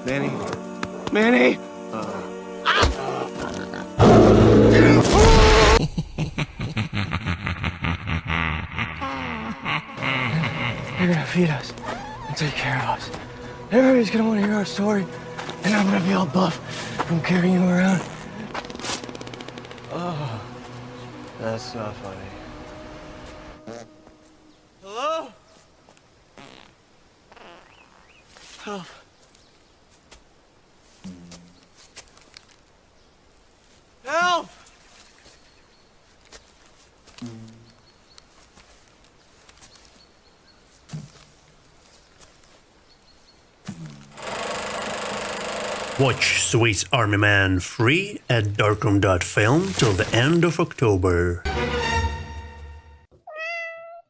Manny? Manny? You're gonna feed us and take care of us. Everybody's gonna want to hear our story, and I'm gonna be all buff from carrying you around. Oh, that's not funny. Hello? Help. Help! Watch Swiss Army Man free at Darkroom.film till the end of October.